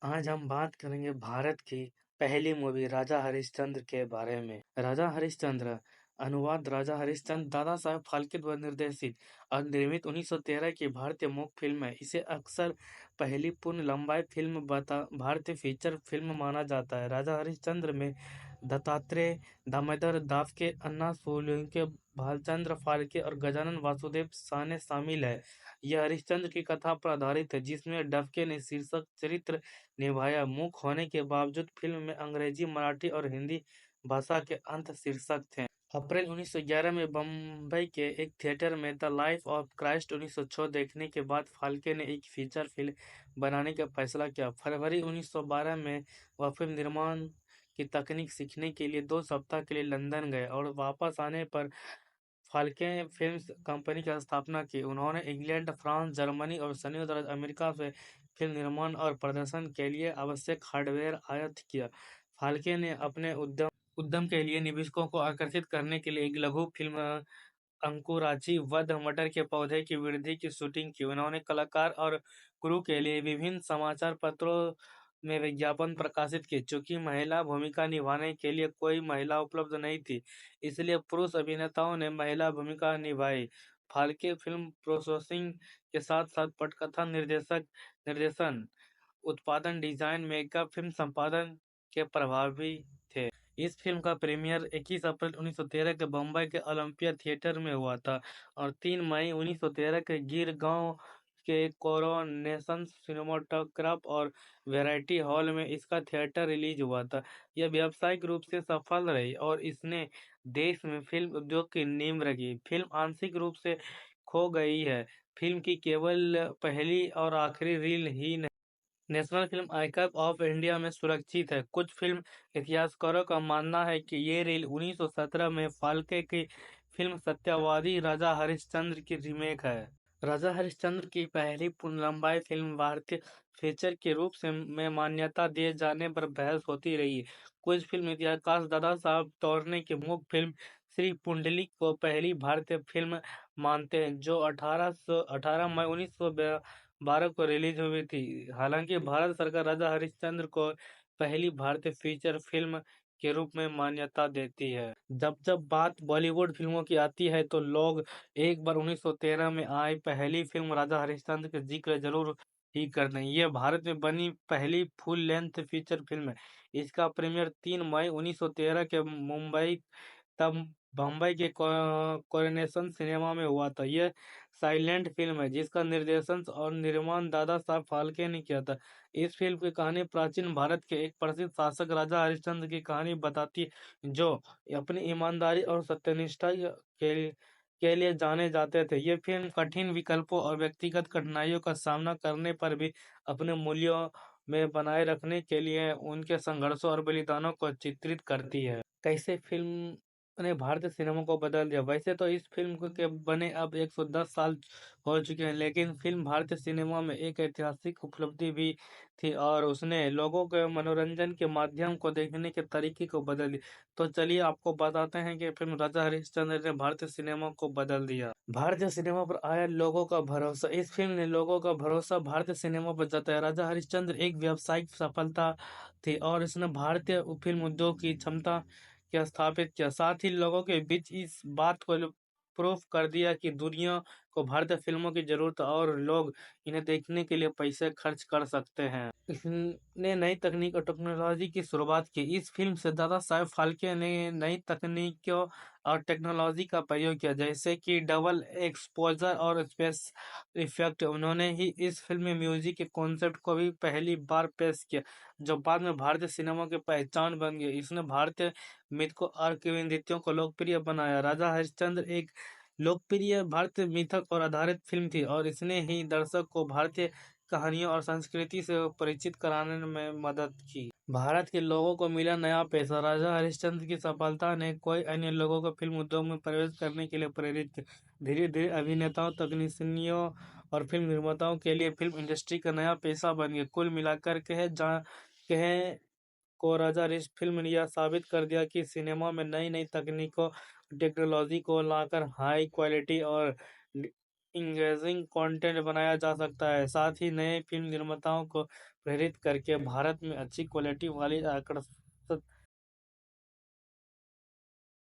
आज हम बात करेंगे भारत की पहली मूवी राजा हरिश्चंद्र के बारे में। राजा हरिश्चंद्र अनुवाद राजा हरिश्चंद्र दादा साहब फाल्के द्वारा निर्देशित और निर्मित 1913 की भारतीय मूक फिल्म है। इसे अक्सर पहली पूर्ण लंबाई फिल्म भारतीय फीचर फिल्म माना जाता है। राजा हरिश्चंद्र में दत्तात्रेय दामोदर दावके, अन्ना सोलंके, भालचंद्र फाल्के और गजानन वासुदेव साने शामिल है। यह हरिश्चंद्र की कथा पर आधारित है, जिसमें डफके ने शीर्षक चरित्र निभाया। मूक होने के बावजूद फिल्म में अंग्रेजी, मराठी और हिंदी भाषा के अंत शीर्षक थे। अप्रैल 1911 में बम्बई के एक थिएटर में द लाइफ ऑफ क्राइस्ट 1906 देखने के बाद फाल्के ने एक फीचर फिल्म बनाने का फैसला किया। फरवरी 1912 में वह फिल्म निर्माण की तकनीक सीखने के लिए 2 सप्ताह के लिए लंदन गए और वापस आने पर फाल्के फिल्म्स कंपनी की स्थापना की। उन्होंने इंग्लैंड, फ्रांस, जर्मनी और संयुक्त राज्य अमेरिका से फिल्म निर्माण और प्रदर्शन के लिए आवश्यक हार्डवेयर आयात किया। फाल्के ने अपने उद्यम के लिए निवेशकों को आकर्षित करने के लिए एक लघु फिल्म अंकुराची वध मटर के पौधे की वृद्धि की शूटिंग की। उन्होंने कलाकार और क्रू के लिए विभिन्न समाचार पत्रों में विज्ञापन प्रकाशित किए। चूंकि महिला भूमिका निभाने के लिए कोई महिला उपलब्ध नहीं थी, इसलिए पुरुष अभिनेताओं ने महिला भूमिका निभाई। फाल्के फिल्म प्रोसेसिंग के साथ साथ पटकथा, निर्देशन, उत्पादन, डिजाइन, मेकअप, फिल्म संपादन के प्रभावी थे। इस फिल्म का प्रीमियर 21 अप्रैल 1913 के बम्बई के ओलंपिया थिएटर में हुआ था और 3 मई 1913 के गिरगांव के कोरोनेशन सिनेमाटोग्राफ और वैरायटी हॉल में इसका थिएटर रिलीज हुआ था। यह व्यावसायिक रूप से सफल रही और इसने देश में फिल्म उद्योग की नींव रखी। फिल्म आंशिक रूप से खो गई है। फिल्म की केवल पहली और आखिरी reel he national film archive of India में सुरक्षित है। कुछ फिल्म इतिहासकारों का मानना है कि ये रील 1917 में फाल्के की फिल्म सत्यवादी राजा हरिश्चंद्र की रीमेक है। राजा हरिश्चंद्र की पहली पूर्ण लंबाई फिल्म भारतीय फीचर के रूप में मान्यता दिए जाने पर बहस होती रही है। कुछ फिल्म इतिहासकार दादा साहब तौरने की मूक फिल्म श्री पुंडलिक को पहली भारतीय फिल्म मानते हैं, जो 18 मई 1912 को रिलीज हुई थी। हालांकि भारत सरकार राजा हरिश्चंद्र को पहली भारतीय फीचर फिल्म के रूप में मान्यता देती है। जब जब बात बॉलीवुड फिल्मों की आती है तो लोग एक बार 1913 में आई पहली फिल्म राजा हरिश्चंद्र का जिक्र जरूर ही करते हैं। ये भारत में बनी पहली फुल लेंथ फीचर फिल्म है। इसका प्रीमियर 3 मई 1913 के तब बम्बई के कोरोनेशन सिनेमा में हुआ था। यह साइलेंट फिल्म है जिसका निर्देशन और निर्माण दादा साहब फाल्के ने किया था। इस फिल्म की कहानी प्राचीन भारत के एक प्रसिद्ध शासक राजा हरिश्चंद्र की कहानी बताती है, जो अपनी ईमानदारी और सत्यनिष्ठा के लिए जाने जाते थे। ये फिल्म कठिन विकल्पों और व्यक्तिगत कठिनाइयों का सामना करने पर भी अपने मूल्यों में बनाए रखने के लिए उनके संघर्षों और बलिदानों को चित्रित करती है। कैसे फिल्म ने भारतीय सिनेमा को बदल दिया। वैसे तो इस फिल्म के बने अब 110 साल हो चुके हैं, लेकिन फिल्म भारतीय सिनेमा में एक ऐतिहासिक उपलब्धि भी थी और उसने लोगों के मनोरंजन के माध्यम को देखने के तरीके को बदल दिया। तो चलिए आपको बताते हैं कि फिल्म राजा हरिश्चंद्र ने भारतीय सिनेमा को बदल दिया। भारतीय सिनेमा पर आया लोगों का भरोसा। इस फिल्म ने लोगों का भरोसा भारतीय सिनेमा पर जताया। राजा हरिश्चंद्र एक व्यावसायिक सफलता थी और इसने भारतीय फिल्म उद्योग की क्षमता के स्थापित किया। साथ ही लोगों के बीच इस बात को प्रूफ कर दिया कि दुनिया को भारतीय फिल्मों की जरूरत है और लोग इन्हें देखने के लिए पैसे खर्च कर सकते हैं। इसने नई तकनीक और टेक्नोलॉजी की शुरुआत की। इस फिल्म से दादा साहब फाल्के ने नई तकनीकों और टेक्नोलॉजी का प्रयोग किया, जैसे कि डबल एक्सपोजर और स्पेस इफेक्ट। उन्होंने ही इस फिल्म में म्यूजिक के कॉन्सेप्ट को भी पहली बार पेश किया, जो बाद में भारतीय सिनेमा की पहचान बन गई। इसने भारतीय मिथकों और किंवदंतियों को लोकप्रिय बनाया। राजा हरिश्चंद्र एक लोकप्रिय भारतीय मिथक और आधारित फिल्म थी और इसने ही दर्शक को भारतीय कहानियों और संस्कृति से परिचित कराने में मदद की। भारत के लोगों को मिला नया पैसा। राजा हरिश्चंद्र की सफलता ने कई अन्य लोगों को फिल्म उद्योग में प्रवेश करने के लिए प्रेरित किया। धीरे धीरे अभिनेताओं, तकनीशियनों और फिल्म निर्माताओं के लिए फिल्म इंडस्ट्री का नया पैसा बन गया। कुल मिलाकर कहे को राजा रिश फिल्म ने यह साबित कर दिया कि सिनेमा में नई नई तकनीकों, टेक्नोलॉजी को लाकर हाई क्वालिटी और इंगेजिंग कंटेंट बनाया जा सकता है। साथ ही नए फिल्म निर्माताओं को प्रेरित करके भारत में अच्छी क्वालिटी वाली आकर्षक